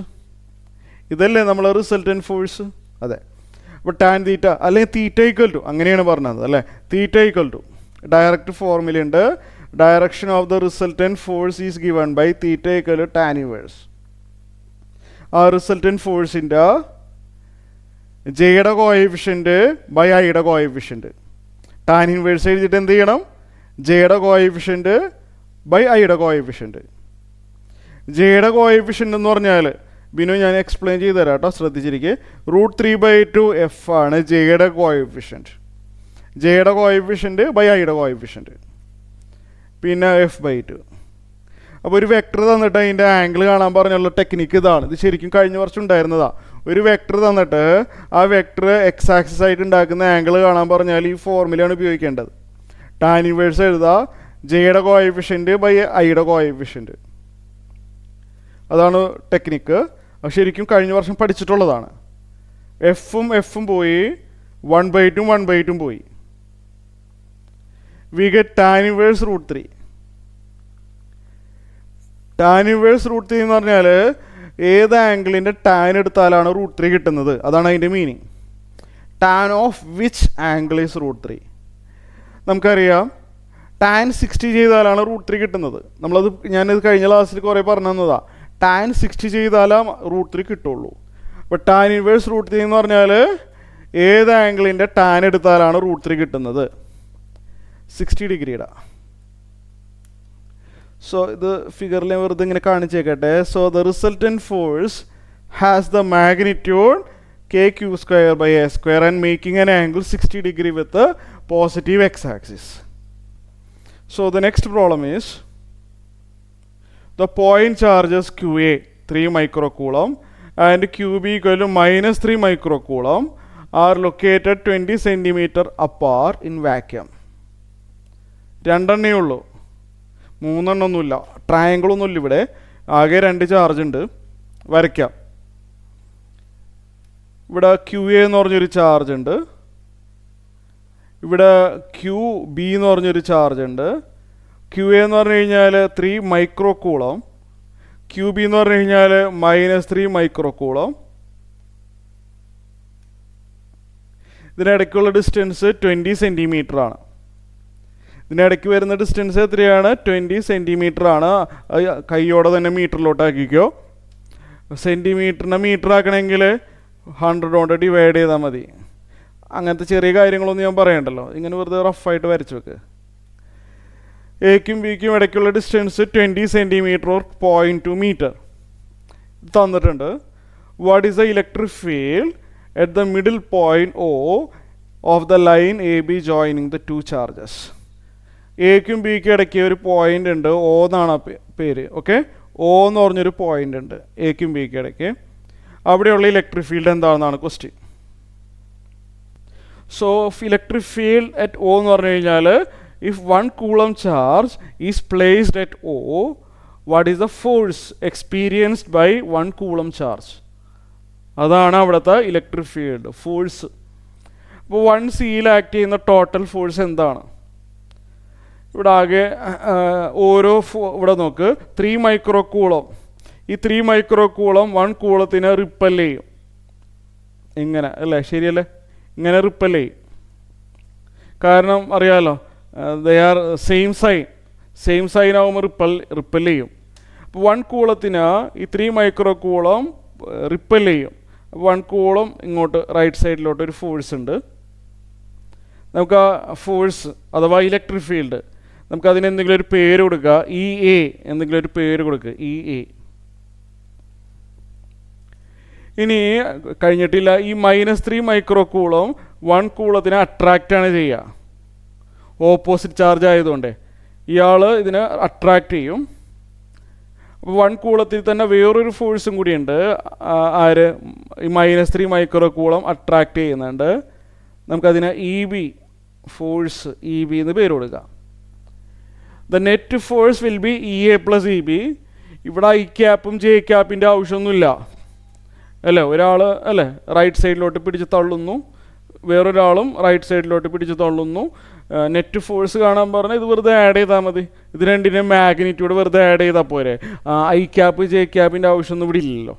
ഇതല്ലേ നമ്മളെ റിസൾട്ടൻറ്റ് ഫോഴ്സ്? അതെ. അപ്പോൾ ടാൻ തീറ്റ അല്ലെങ്കിൽ തീറ്റ ഈക്വൽ ടു, അങ്ങനെയാണ് പറഞ്ഞത് അല്ലേ. Theta equal to direct formula ഉണ്ട്. Direction of the resultant force is given by theta equal to tan inverse. ആ റിസൾട്ടൻറ്റ് ഫോഴ്സിൻ്റെ ജെയുടെ കോഎഫിഷ്യൻ്റ് ബൈ ഐയുടെ കോഎഫിഷ്യൻ്റ്. ടാൻ ഇൻവേഴ്സ് എഴുതിയിട്ട് എന്ത് ചെയ്യണം? ജെയുടെ കോഎഫിഷ്യൻ്റ് ബൈ ഐയുടെ കോഎഫിഷ്യൻ്റ്. ജെയുടെ കോഎഫിഷ്യൻ്റ് എന്ന് പറഞ്ഞാൽ ബിനു ഞാൻ എക്സ്പ്ലെയിൻ ചെയ്ത് തരാം കേട്ടോ, ശ്രദ്ധിച്ചിരിക്കുക. √3/2 എഫ് ആണ് ജെയുടെ കോഎഫിഷ്യൻ്റ്. ജെയുടെ കോഎഫിഷ്യൻ്റ് ബൈ ഐയുടെ കോഎഫിഷ്യൻ്റ്, പിന്നെ f/2. അപ്പോൾ ഒരു വെക്ടർ തന്നിട്ട് അതിൻ്റെ ആംഗിൾ കാണാൻ പറഞ്ഞുള്ള ടെക്നിക്ക് ഇതാണ്. ഇത് ശരിക്കും കഴിഞ്ഞ വർഷം ഉണ്ടായിരുന്നതാണ്. ഒരു വെക്ടർ തന്നിട്ട് ആ വെക്ടർ എക്സ് ആക്സിസ് ആയിട്ട് ഉണ്ടാക്കുന്ന ആംഗിൾ കാണാൻ പറഞ്ഞാൽ ഈ ഫോർമുലയാണ് ഉപയോഗിക്കേണ്ടത്. ടാൻ ഇൻവേഴ്സ് എഴുതുക, ജെയുടെ കോഎഫിഷ്യൻ്റ് ബൈ ഐയുടെ കോഎഫിഷ്യൻ്റ്. അതാണ് ടെക്നിക്ക്. അത് ശരിക്കും കഴിഞ്ഞ വർഷം പഠിച്ചിട്ടുള്ളതാണ്. എഫും പോയി, 1/2 പോയി. We get tan inverse √3. Tan inverse √3 എന്ന് പറഞ്ഞാൽ ഏത് ആംഗിളിൻ്റെ ടാൻ എടുത്താലാണ് √3 കിട്ടുന്നത്, അതാണ് അതിൻ്റെ meaning. Tan of which angle is √3? നമുക്കറിയാം ടാൻ 60 ചെയ്താലാണ് √3 കിട്ടുന്നത്. ഞാനിത് കഴിഞ്ഞ ക്ലാസ്സിൽ കുറേ പറഞ്ഞു തന്നതാണ്. ടാൻ 60 ചെയ്താലാ √3 കിട്ടുള്ളൂ. അപ്പോൾ ടാൻ ഇൻവേഴ്സ് √3 എന്ന് പറഞ്ഞാൽ ഏത് ആംഗിളിൻ്റെ ടാൻ എടുത്താലാണ് √3 കിട്ടുന്നത്? 60 ഡിഗ്രിയുടെ. സോ ഇത് ഫിഗറിൽ വെറുതെ ഇങ്ങനെ കാണിച്ചേക്കട്ടെ. So the resultant force has the magnitude kq² by a² and making an angle 60 degree with the positive x-axis. So the next problem is the point charges qa 3 microcoulomb and qb equal to -3 microcoulomb are located 20 centimeter apart in vacuum. രണ്ടെണ്ണേ ഉള്ളൂ, മൂന്നെണ്ണമൊന്നുമില്ല. ട്രയാങ്കിൾ ഒന്നുമില്ല ഇവിടെ. ആകെ 2 ചാർജ് ഉണ്ട്. വരയ്ക്കാം. ഇവിടെ QA എന്ന് പറഞ്ഞൊരു ചാർജ് ഉണ്ട്. ഇവിടെ QB എന്ന് പറഞ്ഞൊരു ചാർജ് ഉണ്ട്. QA എന്ന് പറഞ്ഞു കഴിഞ്ഞാൽ 3 മൈക്രോകൂളം, QB എന്ന് പറഞ്ഞു കഴിഞ്ഞാൽ -3 മൈക്രോകൂളം. ഇതിനിടയ്ക്കുള്ള ഡിസ്റ്റൻസ് 20 സെൻറ്റിമീറ്റർ ആണ്. ഇതിനിടയ്ക്ക് വരുന്ന ഡിസ്റ്റൻസ് എത്രയാണ്? 20 സെൻറ്റിമീറ്റർ ആണ്. കൈയോടെ തന്നെ മീറ്ററിലോട്ടാക്കിക്കോ. സെൻറ്റിമീറ്ററിനെ മീറ്റർ ആക്കണമെങ്കിൽ 100 കൊണ്ട് ഡിവൈഡ് ചെയ്താൽ മതി. അങ്ങനത്തെ ചെറിയ കാര്യങ്ങളൊന്നും ഞാൻ പറയണ്ടല്ലോ, ഇങ്ങനെ വെറുതെ റഫായിട്ട് വരച്ച് വെക്ക്. എക്കും ബിക്കും ഇടയ്ക്കുള്ള ഡിസ്റ്റൻസ് 20 സെൻറ്റിമീറ്റർ ഓർ 0.2 മീറ്റർ തന്നിട്ടുണ്ട്. What is the electric field at the middle point O of the line AB joining the two charges? എക്കും ബിക്കും ഇടയ്ക്ക് ഒരു പോയിന്റ് ഉണ്ട്, O എന്നാണ് പേര്. ഓക്കെ, O എന്ന് പറഞ്ഞൊരു പോയിന്റ് ഉണ്ട് എക്കും ബിക്കും ഇടയ്ക്ക്. അവിടെയുള്ള ഇലക്ട്രിക് ഫീൽഡ് എന്താണെന്നാണ് question. So electric field at O എന്ന് പറഞ്ഞു കഴിഞ്ഞാൽ, if 1 coulomb charge is placed at O, what is the force experienced by 1 coulomb charge? അതാണ് അവിടുത്തെ ഇലക്ട്രിക് ഫീൽഡ് ഫോഴ്സ്. അപ്പോൾ 1 Cയിൽ ആക്ട് ചെയ്യുന്ന ടോട്ടൽ ഫോഴ്സ് എന്താണ്? ഇവിടെ ആകെ ഓരോ ഇവിടെ നോക്ക്, 3 മൈക്രോ കൂളം. ഈ 3 മൈക്രോ കൂളം 1 കൂളത്തിനെ റിപ്പൽ ചെയ്യും. ഇങ്ങനെ അല്ലേ, ശരിയല്ലേ? ഇങ്ങനെ റിപ്പൽ ചെയ്യും. കാരണം അറിയാമല്ലോ, ദേ ആർ സെയിം സൈൻ ആകുമ്പോൾ റിപ്പൽ ചെയ്യും. അപ്പോൾ 1 കൂളത്തിന് ഈ 3 മൈക്രോ കൂളം റിപ്പൽ ചെയ്യും. 1 കൂളം ഇങ്ങോട്ട് റൈറ്റ് സൈഡിലോട്ട് ഒരു ഫോഴ്സ് ഉണ്ട്. നമുക്ക് ആ ഫോഴ്സ് അഥവാ ഇലക്ട്രിക് ഫീൽഡ്, നമുക്ക് അതിന് എന്തെങ്കിലും ഒരു പേര് കൊടുക്കുക. EA എന്തെങ്കിലും ഒരു പേര് കൊടുക്കുക, EA. ഇനി കഴിഞ്ഞിട്ടില്ല, ഈ -3 മൈക്രോ കൂളം 1 കൂളത്തിനെ അട്രാക്റ്റാണ് ചെയ്യുക. ഓപ്പോസിറ്റ് ചാർജ് ആയതുകൊണ്ട് ഇയാൾ ഇതിനെ അട്രാക്റ്റ് ചെയ്യും. അപ്പോൾ 1 കൂളത്തിൽ തന്നെ വേറൊരു ഫോഴ്സും കൂടിയുണ്ട്. ആര്? ഈ -3 മൈക്രോ കൂളം അട്രാക്റ്റ് ചെയ്യുന്നുണ്ട്. നമുക്കതിനെ EB ഫോഴ്സ്, EB എന്ന് പേര് കൊടുക്കുക. The net force will be EA + EB. ഇവിടെ I ക്യാപ്പും J ക്യാപ്പിൻ്റെ ആവശ്യമൊന്നുമില്ല അല്ലേ? ഒരാൾ അല്ലേ റൈറ്റ് സൈഡിലോട്ട് പിടിച്ച് തള്ളുന്നു, വേറൊരാളും റൈറ്റ് സൈഡിലോട്ട് പിടിച്ച് തള്ളുന്നു. നെറ്റ് ഫോഴ്സ് കാണാൻ പറഞ്ഞാൽ ഇത് വെറുതെ ആഡ് ചെയ്താൽ മതി. ഇത് രണ്ടിൻ്റെ മാഗ്നിറ്റ്യൂഡ് വെറുതെ ആഡ് ചെയ്താൽ പോരെ. I ക്യാപ്പ് J ക്യാപ്പിൻ്റെ ആവശ്യമൊന്നും ഇവിടെ ഇല്ലല്ലോ.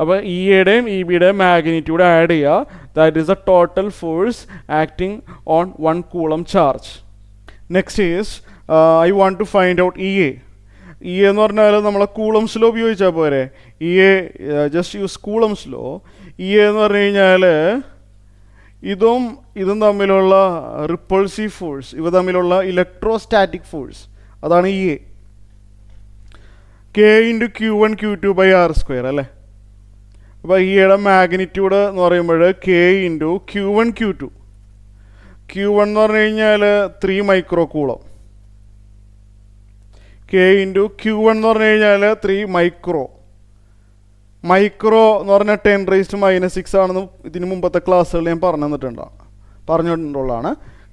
അപ്പോൾ EAയുടെയും EBയുടെയും മാഗ്നിറ്റ്യൂഡ് ആഡ് ചെയ്യുക. That is the total force acting on 1 coulomb charge. Next is I want to find out EA. EA എന്ന് പറഞ്ഞാൽ നമ്മളെ കൂളംസ് ലോ ഉപയോഗിച്ചാൽ പോരെ. EA just use Coulomb's law. EA എന്ന് പറഞ്ഞു കഴിഞ്ഞാൽ ഇതും തമ്മിലുള്ള റിപ്പൾസീവ് ഫോഴ്സ്, ഇവ തമ്മിലുള്ള ഇലക്ട്രോസ്റ്റാറ്റിക് ഫോഴ്സ്, അതാണ് EA. K × Q1 Q2/r² അല്ലേ? അപ്പോൾ EAയുടെ മാഗ്നിറ്റ്യൂഡ് എന്ന് പറയുമ്പോൾ K × Q1 Q2. Q1 എന്ന് പറഞ്ഞു കഴിഞ്ഞാൽ 3 മൈക്രോ കൂളം. K × Q1 എന്ന് പറഞ്ഞു കഴിഞ്ഞാൽ 3 മൈക്രോ എന്ന് പറഞ്ഞാൽ 10⁻⁻6 ആണെന്ന് ഇതിന് മുമ്പത്തെ ക്ലാസ്സുകളിൽ ഞാൻ പറഞ്ഞിട്ടുള്ളതാണ്.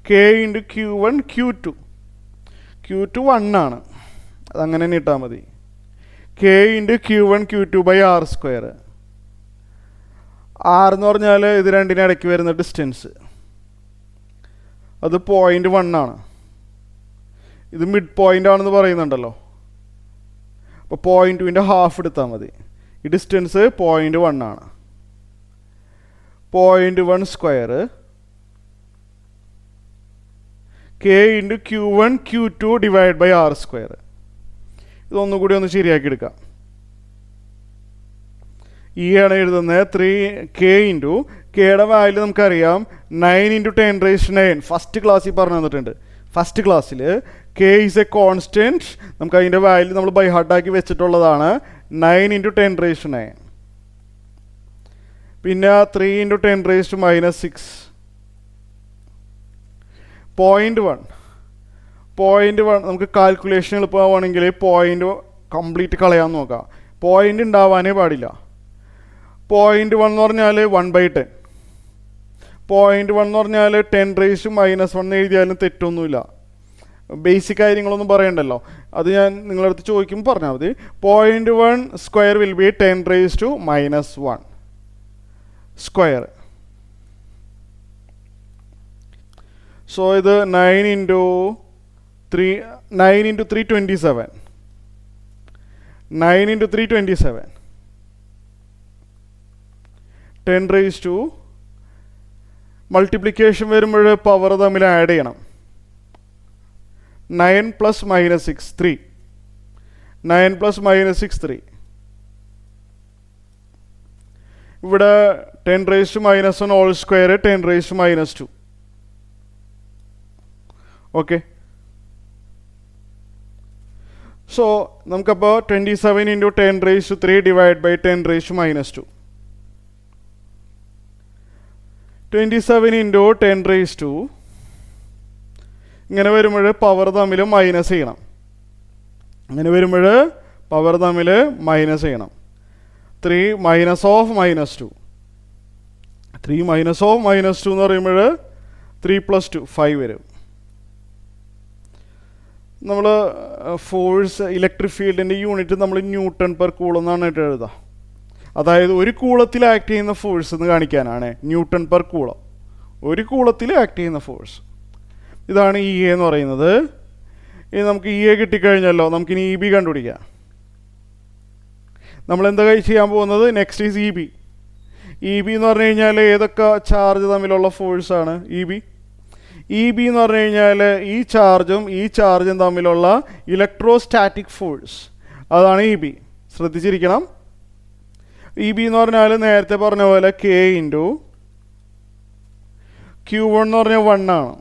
K × Q1 Q2 1 ആണ്, അതങ്ങനെ തന്നെ ഇട്ടാൽ മതി. K × Q1 Q2/r². R എന്ന് പറഞ്ഞാൽ ഇത് രണ്ടിനും ഇടയ്ക്ക് വരുന്ന ഡിസ്റ്റൻസ്, അത് 0.1 ആണ്. ഇത് മിഡ് പോയിൻ്റ് ആണെന്ന് പറയുന്നുണ്ടല്ലോ. അപ്പോൾ 0.2ൻ്റെ ഹാഫ് എടുത്താൽ മതി. ഈ ഡിസ്റ്റൻസ് 0.1 ആണ്. 0.1² K × Q1 Q2/r². ഇതൊന്നുകൂടി ഒന്ന് ശരിയാക്കി എടുക്കാം. ആണ് എഴുതുന്നത് 3K × Kയുടെ വാല്യൂ നമുക്കറിയാം 9 × 10⁻⁹. ഫസ്റ്റ് ക്ലാസ്സിൽ പറഞ്ഞു തന്നിട്ടുണ്ട്. ഫസ്റ്റ് ക്ലാസ്സിൽ K ഈസ് എ കോൺസ്റ്റൻറ്റ്, നമുക്ക് അതിൻ്റെ വാല്യൂ നമ്മൾ ബൈ ഹാർട്ടാക്കി വെച്ചിട്ടുള്ളതാണ് 9 × 10⁻⁹. പിന്നെ 3 × 10⁻⁻6. 0.1 നമുക്ക് കാൽക്കുലേഷൻ എളുപ്പമാണെങ്കിൽ പോയിൻ്റ് കംപ്ലീറ്റ് കളയാൻ നോക്കാം. പോയിൻ്റ് ഉണ്ടാവാനേ പാടില്ല. 0.1 എന്ന് പറഞ്ഞാൽ 1/10. 0.1 എന്ന് പറഞ്ഞാൽ 10⁻⁻1 എഴുതിയാലും തെറ്റൊന്നുമില്ല. ബേസിക് കാര്യങ്ങളൊന്നും പറയണ്ടല്ലോ, അത് ഞാൻ നിങ്ങളുടെ അടുത്ത് ചോദിക്കുമ്പോൾ പറഞ്ഞാൽ മതി. 0.1² വിൽ ബി 10⁻⁻1². സോ ഇത് 9 × 3 27. 9 × 3 27. 10⁻⁻. മൾട്ടിപ്ലിക്കേഷൻ വരുമ്പോൾ പവർ തമ്മിൽ ആഡ് ചെയ്യണം. 9 plus minus 6 3. 9 plus minus 6 3. ഇവിടെ 10 raised to minus 1 whole square 10 raised to minus 2. Okay. So നമുക്കപ്പോൾ 27 into 10 raised to 3 divided by 10 raised to minus 2. 27 into 10 raised to ഇങ്ങനെ വരുമ്പോൾ പവർ തമ്മിൽ മൈനസ് ചെയ്യണം. ഇങ്ങനെ വരുമ്പോൾ പവർ തമ്മിൽ മൈനസ് ചെയ്യണം. 3 minus of minus 2. 3 minus of minus 2 എന്ന് പറയുമ്പോൾ 3 plus 2 5 വരും. നമ്മൾ ഫോഴ്സ് ഇലക്ട്രിക് ഫീൽഡിൻ്റെ യൂണിറ്റ് നമ്മൾ ന്യൂട്ടൺ പെർ കൂളം എന്നാണ് എഴുതുക. അതായത് ഒരു കൂളത്തിൽ ആക്ട് ചെയ്യുന്ന ഫോഴ്സ് എന്ന് കാണിക്കാനാണ് ന്യൂട്ടൺ പെർ കൂളം. ഒരു കൂളത്തിൽ ആക്ട് ചെയ്യുന്ന ഫോഴ്സ്. ഇതാണ് ഇ എ എന്ന് പറയുന്നത്. ഇനി നമുക്ക് ഇ എ കിട്ടിക്കഴിഞ്ഞല്ലോ, നമുക്കിനി ഇ ബി കണ്ടുപിടിക്കാം. നമ്മളെന്താ ചെയ്യാൻ പോകുന്നത്? Next is E B. E B എന്ന് പറഞ്ഞു കഴിഞ്ഞാൽ ഏതൊക്കെ ചാർജ് തമ്മിലുള്ള ഫോഴ്സാണ് ഇ ബി? ഇ ബി എന്ന് പറഞ്ഞു കഴിഞ്ഞാൽ ഈ ചാർജും തമ്മിലുള്ള ഇലക്ട്രോസ്റ്റാറ്റിക് ഫോഴ്സ്, അതാണ് ഇ ബി. ശ്രദ്ധിച്ചിരിക്കണം. ഇ ബി എന്ന് പറഞ്ഞാൽ നേരത്തെ പറഞ്ഞ പോലെ കെ ഇൻറ്റു Q1 എന്ന് പറഞ്ഞാൽ 1 ആണ്.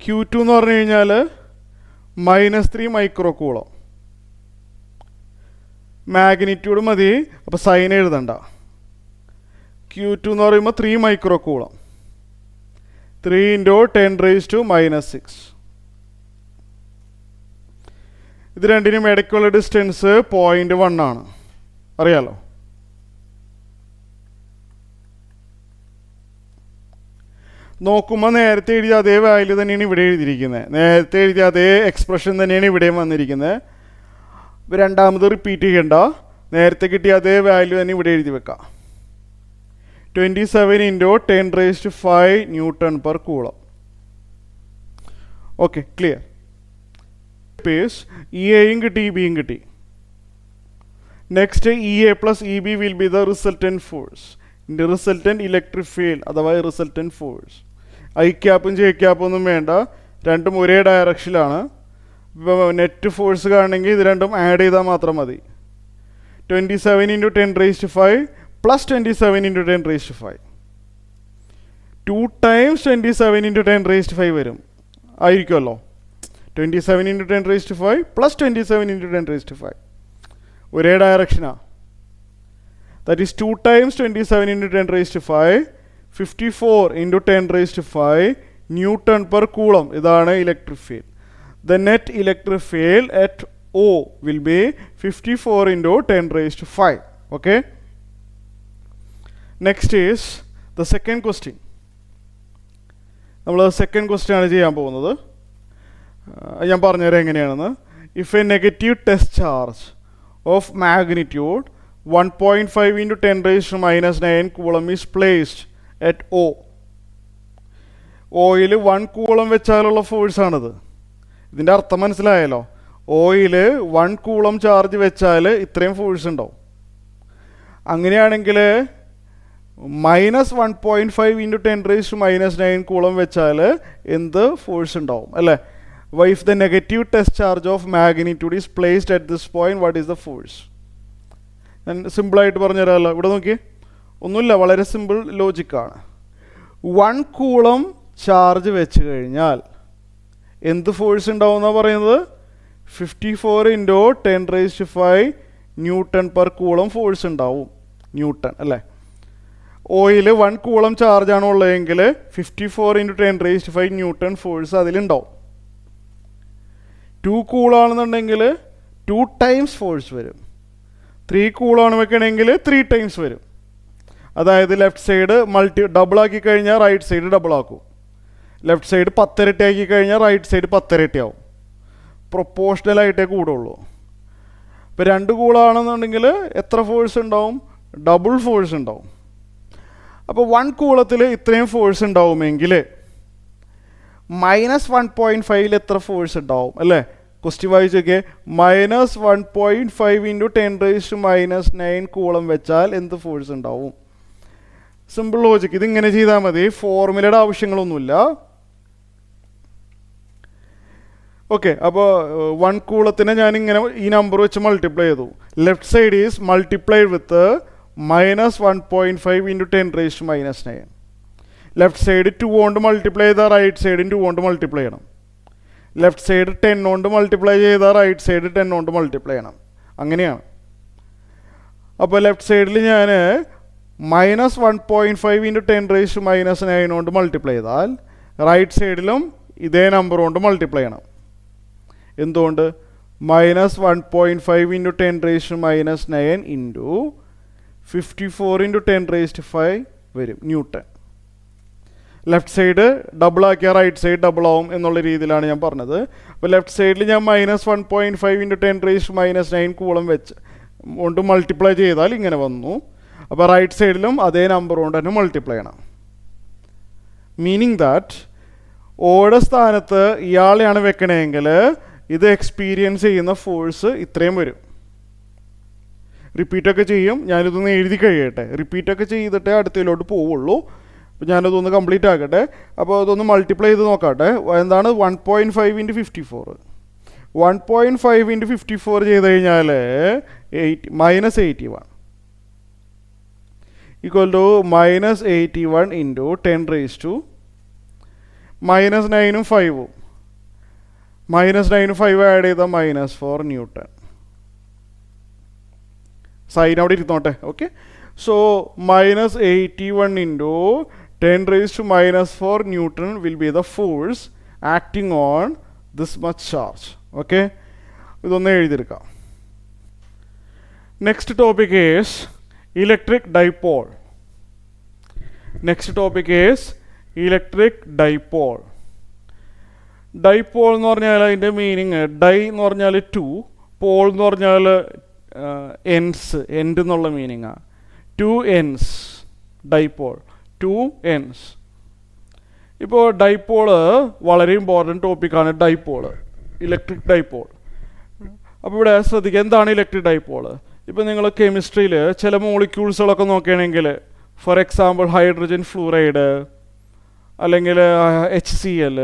Q2 എന്ന് പറഞ്ഞു കഴിഞ്ഞാൽ -3 മൈക്രോ കൂളം. മാഗ്നിറ്റ്യൂഡ് മതി, അപ്പോൾ സൈൻ എഴുതണ്ട. Q2 എന്ന് പറയുമ്പോൾ 3 micro coulomb. 3 into 10 raised to minus 6. ഇത് രണ്ടിനും ഇടയ്ക്കുള്ള ഡിസ്റ്റൻസ് 0.1 ആണ്. അറിയാലോ. നോക്കുമ്പോൾ നേരത്തെ എഴുതിയ അതേ വാല്യൂ തന്നെയാണ് ഇവിടെ എഴുതിയിരിക്കുന്നത്. നേരത്തെ എഴുതിയ അതേ എക്സ്പ്രഷൻ തന്നെയാണ് ഇവിടെയും വന്നിരിക്കുന്നത്. രണ്ടാമത് റിപ്പീറ്റ് ചെയ്യണ്ട. നേരത്തെ കിട്ടിയ അതേ വാല്യൂ തന്നെ ഇവിടെ എഴുതി വെക്കാം. 27 into 10 raised to 5 Newton per coulomb. Okay, clear. Pace E എയും കിട്ടി ഇ ബിയും കിട്ടി. Next E A plus E B will be the resultant force. Resultant electric field അഥവാ റിസൾട്ടൻറ്റ് ഫോഴ്സ്. ഐ ക്യാപ്പും ജെ ക്യാപ്പും ഒന്നും വേണ്ട, രണ്ടും ഒരേ ഡയറക്ഷനിലാണ്. ഇപ്പോൾ നെറ്റ് ഫോഴ്സ് കാണണമെങ്കിൽ ഇത് രണ്ടും ആഡ് ചെയ്താൽ മാത്രം മതി. 27 into 10 raised to 5 plus 27 into 10 raised to 5. 2 times 27 into 10 raised to 5 വരും. ആയിരിക്കുമല്ലോ. 27 into 10 raised to 5 plus 27 into 10 raised to 5. ഒരേ ഡയറക്ഷനാണ്. That is 2 times 27 into 10 raised to 5, 54 into 10 raised to 5 Newton per coulomb. ഇതാണ് electric field. The net electric field at O will be 54 into 10 raised to 5. Okay? Next is the second question. നമ്മൾ സെക്കൻഡ് ക്വസ്റ്റ്യൻ ആണ് ചെയ്യാൻ പോകുന്നത്. ഞാൻ പറഞ്ഞുതരാം എങ്ങനെയാണെന്ന്. If A negative test charge of magnitude 1.5 into 10 raised to minus 9 coulomb is placed at O. ഓയിൽ 1 കൂളം വെച്ചാലുള്ള ഫോഴ്സാണിത്. ഇതിൻ്റെ അർത്ഥം മനസ്സിലായല്ലോ. ഓയിൽ 1 കൂളം ചാർജ് വെച്ചാൽ ഇത്രയും ഫോഴ്സ് ഉണ്ടാവും. അങ്ങനെയാണെങ്കിൽ -1.5 into 10 raised to minus 9 coulomb വെച്ചാൽ എന്ത് ഫോഴ്സ് ഉണ്ടാവും അല്ലേ? If the negative test charge of magnitude is placed at this point, what is the force? ഞാൻ സിമ്പിളായിട്ട് പറഞ്ഞുതരാമല്ലോ. ഇവിടെ നോക്കി, ഒന്നുമില്ല, വളരെ സിമ്പിൾ ലോജിക്കാണ്. 1 കൂളം ചാർജ് വെച്ച് കഴിഞ്ഞാൽ എന്ത് ഫോഴ്സ് ഉണ്ടാവും എന്നാണ് പറയുന്നത്? 54 into 10 raised to 5 newton per coulomb force ഉണ്ടാവും. ന്യൂട്ടൺ അല്ലേ? ഓയിൽ 1 കൂളം ചാർജാണ് ഉള്ളതെങ്കിൽ 54 into 10 raised to 5 newton force അതിലുണ്ടാവും. 2 കൂളാണെന്നുണ്ടെങ്കിൽ 2 times ഫോഴ്സ് വരും. 3 കൂളാണ് വെക്കണമെങ്കിൽ 3 times വരും. അതായത് ലെഫ്റ്റ് സൈഡ് ഡബിൾ ആക്കി കഴിഞ്ഞാൽ റൈറ്റ് സൈഡ് ഡബിൾ ആക്കും. ലെഫ്റ്റ് സൈഡ് 10 ഇരട്ടി ആക്കി കഴിഞ്ഞാൽ റൈറ്റ് സൈഡ് 10 ഇരട്ടി ആവും. പ്രൊപ്പോർഷണലായിട്ടേ കൂടുള്ളൂ. ഇപ്പോൾ 2 കൂളാണെന്നുണ്ടെങ്കിൽ എത്ര ഫോഴ്സ് ഉണ്ടാവും? ഡബിൾ ഫോഴ്സ് ഉണ്ടാവും. അപ്പോൾ 1 കൂളത്തിൽ ഇത്രയും ഫോഴ്സ് ഉണ്ടാവുമെങ്കിൽ -1.5 എത്ര ഫോഴ്സ് ഉണ്ടാവും അല്ലേ? ക്വസ്റ്റ്യൻ വായിച്ചൊക്കെ -1.5 into 10 raised to minus 9 coulomb വെച്ചാൽ എന്ത് ഫോഴ്സ് ഉണ്ടാവും? Simple logic. ഇതിങ്ങനെ ചെയ്താൽ മതി. ഫോർമുലയുടെ ആവശ്യങ്ങളൊന്നുമില്ല. ഓക്കെ, അപ്പോൾ 1 കൂളത്തിനെ ഞാനിങ്ങനെ ഈ നമ്പർ വെച്ച് മൾട്ടിപ്ലൈ ചെയ്തു. Left side is multiplied with -1.5 into 10⁻⁻⁹. Left side 2 കൊണ്ട് മൾട്ടിപ്ലൈ ചെയ്താൽ റൈറ്റ് സൈഡും 2 കൊണ്ട് മൾട്ടിപ്ലൈ ചെയ്യണം. ലെഫ്റ്റ് സൈഡ് 10 കൊണ്ട് മൾട്ടിപ്ലൈ ചെയ്താൽ റൈറ്റ് സൈഡ് 10 കൊണ്ട് മൾട്ടിപ്ലൈ ചെയ്യണം. അങ്ങനെയാണ്. അപ്പോൾ ലെഫ്റ്റ് സൈഡിൽ ഞാൻ -1.5 ഇൻറ്റു 10⁻⁹ കൊണ്ട് മൾട്ടിപ്ലൈ ചെയ്താൽ റൈറ്റ് സൈഡിലും ഇതേ നമ്പർ കൊണ്ട് മൾട്ടിപ്ലൈ ചെയ്യണം. എന്തുകൊണ്ട്? -1.5 ഇൻറ്റു 10⁻⁹ ഇൻറ്റു 54 ഇൻറ്റു 10⁵ വരും ന്യൂട്ടൺ. ലെഫ്റ്റ് സൈഡ് ഡബിൾ ആക്കിയാൽ റൈറ്റ് സൈഡ് ഡബിൾ ആവും എന്നുള്ള രീതിയിലാണ് ഞാൻ പറഞ്ഞത്. അപ്പോൾ ലെഫ്റ്റ് സൈഡിൽ ഞാൻ -1.5 ഇൻറ്റു 10⁻⁹ കൂളം വെച്ച് കൊണ്ട് മൾട്ടിപ്ലൈ ചെയ്താൽ ഇങ്ങനെ വന്നു. അപ്പോൾ റൈറ്റ് സൈഡിലും അതേ നമ്പർ കൊണ്ട് തന്നെ മൾട്ടിപ്ലൈ ചെയ്യണം. മീനിങ് ദാറ്റ് ഓയുടെ സ്ഥാനത്ത് ഇയാളെയാണ് വെക്കണമെങ്കിൽ ഇത് എക്സ്പീരിയൻസ് ചെയ്യുന്ന ഫോഴ്സ് ഇത്രയും വരും. റിപ്പീറ്റൊക്കെ ചെയ്യും. ഞാനിതൊന്ന് എഴുതി കഴിയട്ടെ. റിപ്പീറ്റൊക്കെ ചെയ്തിട്ടേ അടുത്തതിലോട്ട് പോവുള്ളൂ. അപ്പോൾ ഞാനതൊന്ന് കംപ്ലീറ്റ് ആക്കട്ടെ. അപ്പോൾ അതൊന്ന് മൾട്ടിപ്ലൈ ചെയ്ത് നോക്കട്ടെ. എന്താണ് 1.5 ഇൻറ്റു 54? 1.5 ഇൻറ്റു 54 ചെയ്ത് കഴിഞ്ഞാൽ -81 ഈക്വൽ ടു -81 ഇൻറ്റു 10⁻⁻⁹ -9ഉം 5ഉം -9 5 ആഡ് ചെയ്താൽ -4 ന്യൂട്ടൺ. സൈൻ അവിടെ ഇരുന്നോട്ടെ. Okay, so -81 into 10⁻⁻4 newton will be the force acting on this much charge. Okay, ഇതൊന്ന് എഴുതിയെടുക്കാം. Next topic is electric dipole. Next topic is electric dipole. Dipole എന്ന് പറഞ്ഞാൽ അതിൻ്റെ മീനിങ്, ഡൈ എന്ന് പറഞ്ഞാൽ 2, പോൾ എന്ന് പറഞ്ഞാൽ എൻസ്, എൻഡ് എന്നുള്ള മീനിങ്ങാണ്. 2 ends ഡൈപോൾ, 2 ends. ഇപ്പോൾ ഡൈപോള് വളരെ ഇമ്പോർട്ടൻറ്റ് ടോപ്പിക്കാണ്. Dipole, electric dipole. അപ്പോൾ ഇവിടെ ശ്രദ്ധിക്കുക, എന്താണ് ഇലക്ട്രിക് ഡൈപോള്? ഇപ്പോൾ നിങ്ങൾ കെമിസ്ട്രിയിൽ ചില മോളിക്യൂൾസുകളൊക്കെ നോക്കുകയാണെങ്കിൽ, ഫോർ എക്സാമ്പിൾ ഹൈഡ്രജൻ ഫ്ലൂറൈഡ്, അല്ലെങ്കിൽ HCl,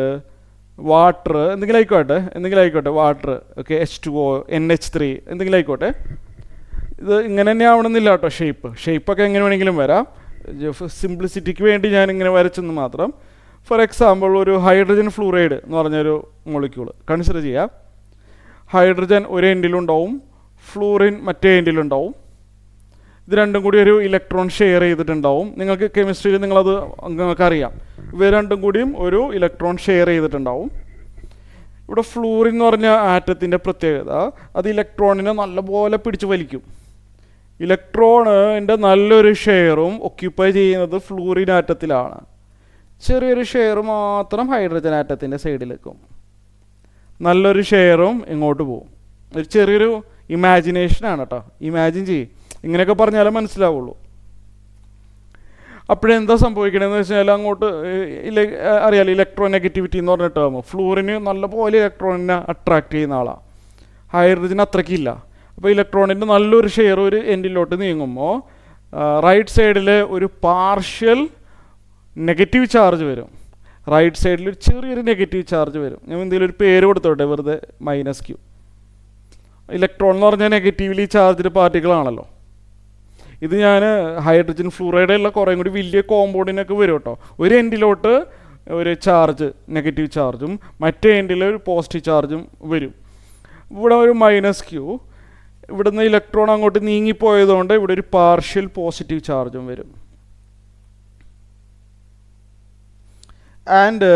വാട്ടർ, എന്തെങ്കിലും ആയിക്കോട്ടെ, വാട്ടർ, ഓക്കെ, H2O, NH3, എന്തെങ്കിലും ആയിക്കോട്ടെ. ഇത് ഇങ്ങനെ തന്നെ ആവണമെന്നില്ല കേട്ടോ. ഷേപ്പൊക്കെ എങ്ങനെ വേണമെങ്കിലും വരാം. സിംപ്ലിസിറ്റിക്ക് വേണ്ടി ഞാൻ ഇങ്ങനെ വരച്ചെന്ന് മാത്രം. ഫോർ എക്സാമ്പിൾ ഒരു ഹൈഡ്രജൻ ഫ്ലൂറൈഡ് എന്ന് പറഞ്ഞൊരു മോളിക്യൂൾ കൺസിഡർ ചെയ്യാം. ഹൈഡ്രജൻ ഒരു എൻഡിലുണ്ടാവും, ഫ്ലൂറിൻ മറ്റേ എൻഡിലുണ്ടാവും. ഇത് രണ്ടും കൂടി ഒരു ഇലക്ട്രോൺ ഷെയർ ചെയ്തിട്ടുണ്ടാവും. നിങ്ങൾക്ക് കെമിസ്ട്രിയിൽ നിങ്ങൾക്കറിയാം, ഇവ രണ്ടും കൂടിയും ഒരു ഇലക്ട്രോൺ ഷെയർ ചെയ്തിട്ടുണ്ടാവും. ഇവിടെ ഫ്ലൂറിൻ എന്ന് പറഞ്ഞ ആറ്റത്തിൻ്റെ പ്രത്യേകത, അത് ഇലക്ട്രോണിനെ നല്ലപോലെ പിടിച്ച് വലിക്കും. ഇലക്ട്രോണിൻ്റെ നല്ലൊരു ഷെയറും ഒക്യുപ്പൈ ചെയ്യുന്നത് ഫ്ലൂറിൻ ആറ്റത്തിലാണ്. ചെറിയൊരു ഷെയർ മാത്രം ഹൈഡ്രജൻ ആറ്റത്തിൻ്റെ സൈഡിലേക്കും, നല്ലൊരു ഷെയറും ഇങ്ങോട്ട് പോകും. ഒരു ചെറിയൊരു ഇമാജിനേഷനാണ് കേട്ടോ. ഇമാജിൻ ചെയ്യും, ഇങ്ങനെയൊക്കെ പറഞ്ഞാലേ മനസ്സിലാവുള്ളൂ. അപ്പോഴെന്താ സംഭവിക്കണമെന്ന് വെച്ചാൽ അങ്ങോട്ട് അറിയാലോ, ഇലക്ട്രോ നെഗറ്റിവിറ്റി എന്ന് പറഞ്ഞ ടേം. ഫ്ലൂറിന് നല്ലപോലെ ഇലക്ട്രോണിനെ അട്രാക്ട് ചെയ്യുന്ന ആളാണ്, ഹൈഡ്രജൻ അത്രയ്ക്കില്ല. അപ്പോൾ ഇലക്ട്രോണിൻ്റെ നല്ലൊരു ഷെയർ ഒരു എൻഡിലോട്ട് നീങ്ങുമ്പോൾ റൈറ്റ് സൈഡിൽ ഒരു പാർഷ്യൽ നെഗറ്റീവ് ചാർജ് വരും, റൈറ്റ് സൈഡിൽ ഒരു ചെറിയൊരു നെഗറ്റീവ് ചാർജ് വരും. ഞാൻ എന്തെങ്കിലും ഒരു പേര് കൊടുത്തോട്ടെ, വെറുതെ -Q. ഇലക്ട്രോൺ എന്ന് പറഞ്ഞാൽ നെഗറ്റീവ്ലി ചാർജ്ഡ് പാർട്ടിക്കിളാണല്ലോ. ഇത് ഞാൻ ഹൈഡ്രജൻ ഫ്ലൂറൈഡുള്ള കുറേ കൂടി വലിയ കോമ്പൗണ്ടിനൊക്കെ വരും കേട്ടോ. ഒരു എൻഡിലോട്ട് ഒരു ചാർജ്, നെഗറ്റീവ് ചാർജും മറ്റേ എൻഡിൽ ഒരു പോസിറ്റീവ് ചാർജും വരും. ഇവിടെ ഒരു -Q. ഇവിടുന്ന് ഇലക്ട്രോൺ അങ്ങോട്ട് നീങ്ങിപ്പോയതുകൊണ്ട് ഇവിടെ ഒരു പാർഷ്യൽ പോസിറ്റീവ് ചാർജും വരും. ആൻഡ്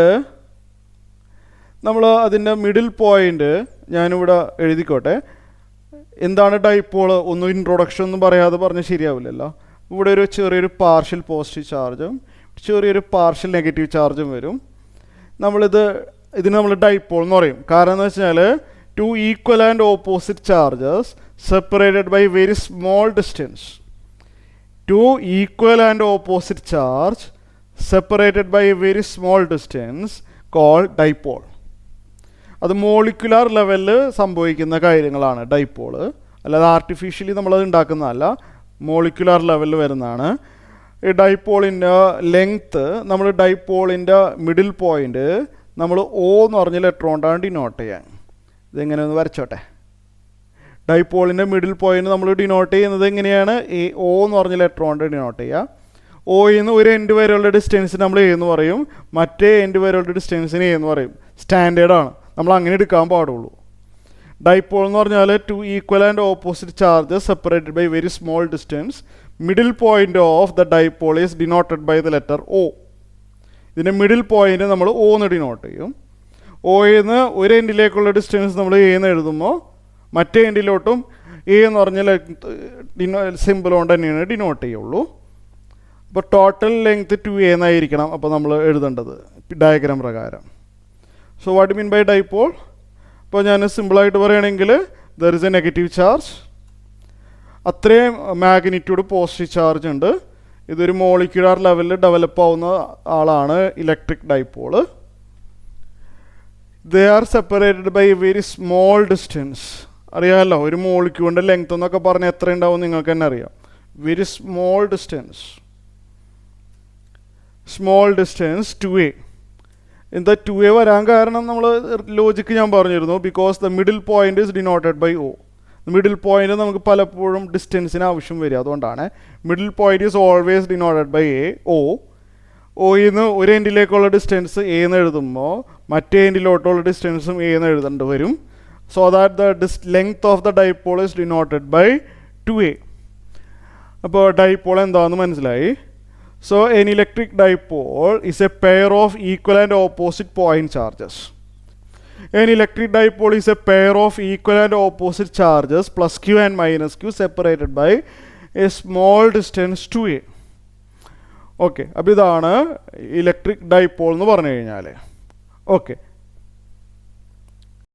നമ്മൾ അതിൻ്റെ മിഡിൽ പോയിൻ്റ് ഞാനിവിടെ എഴുതിക്കോട്ടെ. എന്താണ് ഡൈപോൾ? ഒന്നും ഇൻട്രൊഡക്ഷൻ ഒന്നും പറയാതെ പറഞ്ഞാൽ ശരിയാവില്ലല്ലോ. ഇവിടെ ഒരു ചെറിയൊരു പാർഷ്യൽ പോസിറ്റീവ് ചാർജും ചെറിയൊരു പാർഷ്യൽ നെഗറ്റീവ് ചാർജും വരും. ഇതിന് നമ്മൾ ഡൈപോൾ എന്ന് പറയും. കാരണം എന്ന് വെച്ചാൽ 2 equal and opposite charges separated by very small distance. 2 equal and opposite charge separated by a very small distance called dipole. അത് മോളിക്കുലാർ ലെവലിൽ സംഭവിക്കുന്ന കാര്യങ്ങളാണ് ഡൈപോള്. അല്ലാതെ ആർട്ടിഫിഷ്യലി നമ്മളത് ഉണ്ടാക്കുന്നതല്ല, മോളിക്കുലാർ ലെവലിൽ വരുന്നതാണ്. ഈ ഡൈപോളിൻ്റെ ലെങ്ത്ത്, നമ്മൾ ഡൈപോളിൻ്റെ മിഡിൽ പോയിൻ്റ് നമ്മൾ O എന്ന് പറഞ്ഞ ലെറ്റർ കൊണ്ടാണ് ഡിനോട്ട് ചെയ്യാൻ. ഇതെങ്ങനെ ഒന്ന് വരച്ചോട്ടെ. ഡൈപോളിൻ്റെ മിഡിൽ പോയിന്റ് നമ്മൾ ഡിനോട്ട് ചെയ്യുന്നത് എങ്ങനെയാണ്? ഒ എന്ന് പറഞ്ഞ ലെറ്റർ കൊണ്ട് ഡിനോട്ട് ചെയ്യുക. ഒയിൽ നിന്ന് ഒരു എൻഡ് വരെയുള്ള ഡിസ്റ്റൻസ് നമ്മൾ എന്ന് പറയും, മറ്റേ എൻഡ് വരെയുള്ള ഡിസ്റ്റൻസിന് എന്ന് പറയും. സ്റ്റാൻഡേർഡാണ്, നമ്മൾ അങ്ങനെ എടുക്കാൻ പാടുള്ളൂ. ഡൈപോൾ എന്ന് പറഞ്ഞാൽ two equal and opposite charges separated by very small distance. Middle point of the dipole is denoted by the letter O. ഇതിൻ്റെ മിഡിൽ പോയിന്റ് നമ്മൾ ഒ എന്ന് ഡിനോട്ട് ചെയ്യും. ഒയിൽ നിന്ന് ഒരു എൻഡിലേക്കുള്ള ഡിസ്റ്റൻസ് നമ്മൾ എന്ന് എഴുതുമ്പോൾ മറ്റേ എൻഡിലോട്ടും എന്ന് പറഞ്ഞ സിമ്പിൾ കൊണ്ട് തന്നെയാണ് ഡിനോട്ട് ചെയ്യുള്ളൂ. അപ്പോൾ ടോട്ടൽ ലെങ്ത് 2a എന്നായിരിക്കണം അപ്പോൾ നമ്മൾ എഴുതേണ്ടത് ഡയഗ്രാം പ്രകാരം. So what mean by dipole? ഇപ്പോൾ ഞാൻ സിമ്പിളായിട്ട് പറയുകയാണെങ്കിൽ there is a negative charge, അത്രയും മാഗ്നിറ്റ്യൂഡ് പോസിറ്റീവ് ചാർജ് ഉണ്ട്. ഇതൊരു മോളിക്യുലാർ ലെവലിൽ ഡെവലപ്പ് ആവുന്ന ആളാണ് electric dipole. They are separated by a very small distance. അറിയാമല്ലോ, ഒരു മോളിക്യൂളിൻ്റെ ലെങ്ത് എന്നൊക്കെ പറഞ്ഞാൽ എത്ര ഉണ്ടാവും നിങ്ങൾക്ക് തന്നെ അറിയാം. Very small distance, small distance 2a. എന്താ 2a വരാൻ കാരണം നമ്മൾ ലോജിക്ക് ഞാൻ പറഞ്ഞിരുന്നു, because the middle point is denoted by O. Middle point നമുക്ക് പലപ്പോഴും ഡിസ്റ്റൻസിന് ആവശ്യം വരിക, അതുകൊണ്ടാണ് middle point is always denoted by O. ഒയിൽ നിന്ന് ഒരു എൻഡിലേക്കുള്ള ഡിസ്റ്റൻസ് എ എന്ന് എഴുതുമ്പോൾ മറ്റേ എൻഡിലോട്ടുള്ള ഡിസ്റ്റൻസും എ എന്ന് എഴുതേണ്ടി വരും. So that the length of the dipole is denoted by 2a. അപ്പോൾ ഡൈപോൾ എന്താണെന്ന് മനസ്സിലായി. So an electric dipole is a pair of equal and opposite point charges. An electric dipole is a pair of equal and opposite charges plus q and minus q separated by a small distance 2a. Okay, അപ്പോൾ ഇതാണ് ഇലക്ട്രിക് ഡൈപോൾ എന്ന് പറഞ്ഞു കഴിഞ്ഞാൽ. ഓക്കെ,